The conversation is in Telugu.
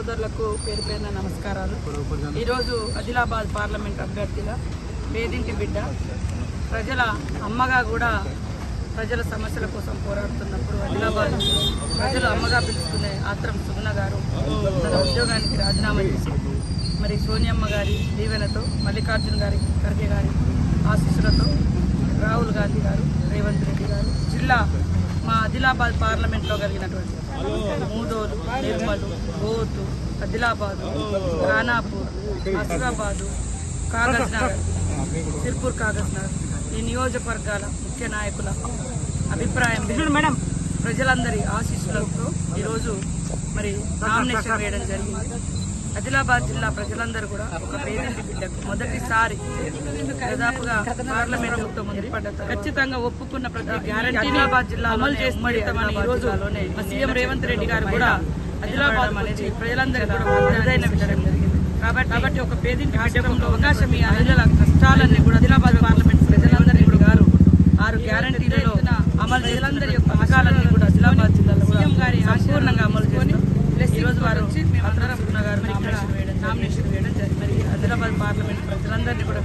సోదరులకు పేరు పేరున నమస్కారాలు. ఈరోజు ఆదిలాబాద్ పార్లమెంట్ అభ్యర్థిగా పేదింటి బిడ్డ ప్రజల అమ్మగా కూడా ప్రజల సమస్యల కోసం పోరాడుతున్నప్పుడు ఆదిలాబాద్ ప్రజలు అమ్మగా పిలుచుకునే ఆత్రం సుగుణ గారు తన ఉద్యోగానికి రాజీనామా చేసి మరి సోనియమ్మ గారి దీవెనతో, మల్లికార్జున గారి ఖర్గే గారి ఆశీస్సులతో, రాహుల్ గాంధీ గారు, రేవంత్ రెడ్డి గారు జిల్లా మా ఆదిలాబాద్ పార్లమెంట్లో కలిగినటువంటి మూదోలు, నిర్మలు, బోతు, ఆదిలాబాదు, ఖానాపూర్, ఆసిఫాబాదు, కాగజ్నగర్, సిర్పూర్ కాగజ్నగర్ ఈ నియోజకవర్గాల ముఖ్య నాయకుల అభిప్రాయం మేడం ప్రజలందరి ఆశీస్సులతో ఈరోజు మరి నామినేషన్ వేయడం జరిగింది. ఆదిలాబాద్ జిల్లా ప్రజలందరూ కూడా ఒక పేదింటి బిడ్డకు మొదటిసారి దాదాపుగా పార్లమెంట్ ఖచ్చితంగా ఒప్పుకున్న ప్రతి గ్యారంటీ ఆదిలాబాద్ జిల్లా అమలు చేస్తామని ఈ రోజు సీఎం రేవంత్ రెడ్డి గారు కూడా ఆదిలాబాద్ అనేది ప్రజలందరూ కూడా అరుదైన విషయం జరిగింది. కాబట్టి ఒక పేదింటి బిడ్డకు అవకాశం ఈ ప్రజల కష్టాలన్నీ కూడా ఆదిలాబాద్ పార్లమెంట్ ప్రజలందరినీ కూడా గారు 6 గ్యారంటీలలో అమలు ప్రజలందరి యొక్క పథకాలన్నీ కూడా ఆదిలాబాద్ జిల్లాలో సీఎం గారి సంపూర్ణంగా అమలు చేసుకొని ఈ రోజు వారు నామినేషన్ వేయడం జరిగింది. ఆదిలాబాద్ పార్లమెంట్ ప్రజలందరినీ కూడా